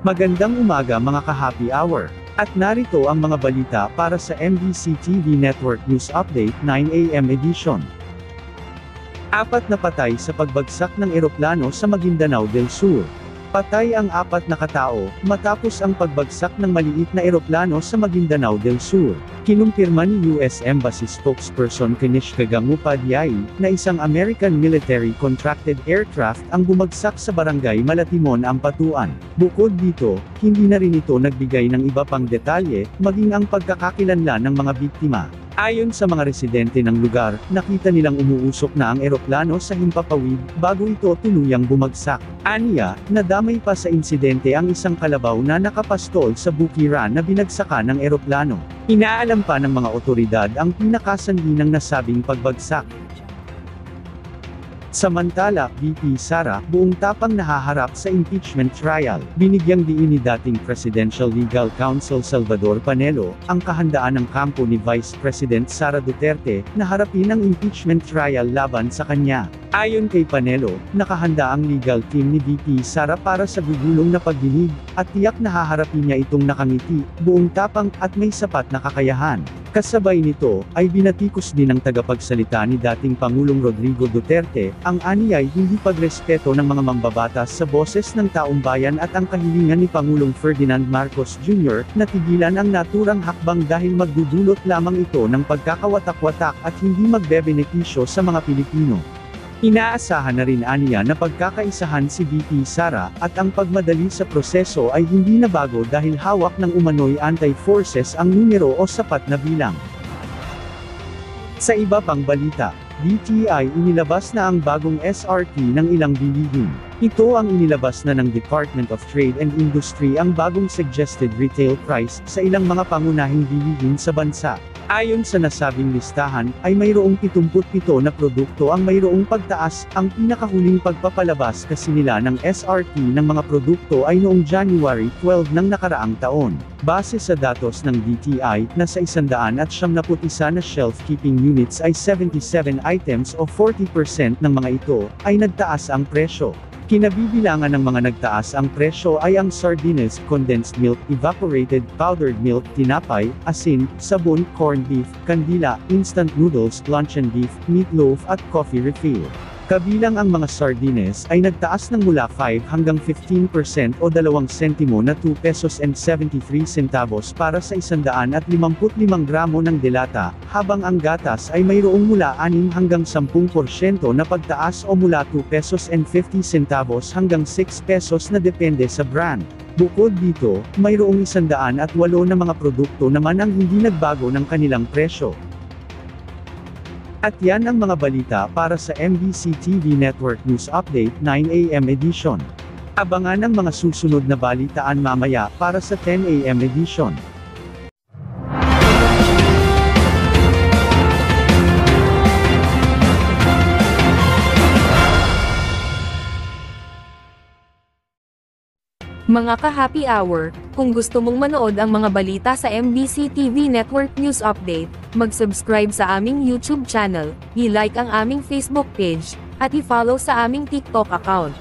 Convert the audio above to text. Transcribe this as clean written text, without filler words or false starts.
Magandang umaga mga ka-happy hour. At narito ang mga balita para sa MBC TV Network News Update 9 AM edition. 4 na patay sa pagbagsak ng eroplano sa Maguindanao del Sur. Patay ang 4 na katao, matapos ang pagbagsak ng maliit na eroplano sa Maguindanao del Sur. Kinumpirma ni US Embassy spokesperson Kanishka Gangupadhyay, na isang American military contracted aircraft ang bumagsak sa barangay Malatimon, Ampatuan. Bukod dito, hindi na rin ito nagbigay ng iba pang detalye, maging ang pagkakakilanlan ng mga biktima. Ayon sa mga residente ng lugar, nakita nilang umuusok na ang eroplano sa himpapawid, bago ito tuluyang bumagsak. Aniya, nadamay pa sa insidente ang isang kalabaw na nakapastol sa bukiran na binagsakan ng eroplano. Inaalam pa ng mga otoridad ang pinakasanhi ng nasabing pagbagsak. Samantala, VP Sara, buong tapang nahaharap sa impeachment trial. Binigyang diin ni dating Presidential Legal Counsel Salvador Panelo, ang kahandaan ng kampo ni Vice President Sara Duterte, na harapin ang impeachment trial laban sa kanya. Ayon kay Panelo, nakahanda ang legal team ni VP Sara para sa gugulong na pagdinig, at tiyak na haharapin niya itong nakangiti, buong tapang, at may sapat na kakayahan. Kasabay nito, ay binatikos din ng tagapagsalita ni dating Pangulong Rodrigo Duterte, ang aniyay hindi pagrespeto ng mga mambabatas sa boses ng taong bayan at ang kahilingan ni Pangulong Ferdinand Marcos Jr. na tigilan ang naturang hakbang dahil magdudulot lamang ito ng pagkakawatak-watak at hindi magbebenepisyo sa mga Pilipino. Inaasahan na rin aniya na pagkakaisahan si VP Sara, at ang pagmadali sa proseso ay hindi na bago dahil hawak ng umano'y anti-forces ang numero o sapat na bilang. Sa iba pang balita, DTI inilabas na ang bagong SRT ng ilang bilihin. Ito ang inilabas na ng Department of Trade and Industry ang bagong suggested retail price sa ilang mga pangunahing bilihin sa bansa. Ayon sa nasabing listahan, ay mayroong 77 na produkto ang mayroong pagtaas. Ang pinakahuling pagpapalabas kasi nila ng SRT ng mga produkto ay noong January 12 ng nakaraang taon. Base sa datos ng DTI, nasa 171 na shelf-keeping units ay 77 items o 40% ng mga ito, ay nagtaas ang presyo. Kinabibilangan ng mga nagtaas ang presyo ay ang sardines, condensed milk, evaporated powdered milk, tinapay, asin, sabon, corned beef, kandila, instant noodles, luncheon beef, meatloaf at coffee refill. Kabilang ang mga sardines ay nagtaas ng mula 5 hanggang 15% o 2 sentimo na 2 pesos and 73 centavos para sa 155 gramo ng delata, habang ang gatas ay mayroong mula 6 hanggang 10% na pagtaas o mula 2 pesos and 50 centavos hanggang 6 pesos na depende sa brand. Bukod dito, mayroong 108 na mga produkto naman ang hindi nagbago ng kanilang presyo. At yan ang mga balita para sa MBC TV Network News Update 9 AM edition. Abangan ang mga susunod na balitaan mamaya para sa 10 AM edition. Mga ka-happy hour, kung gusto mong manood ang mga balita sa MBC TV Network News Update, mag-subscribe sa aming YouTube channel, i-like ang aming Facebook page, at i-follow sa aming TikTok account.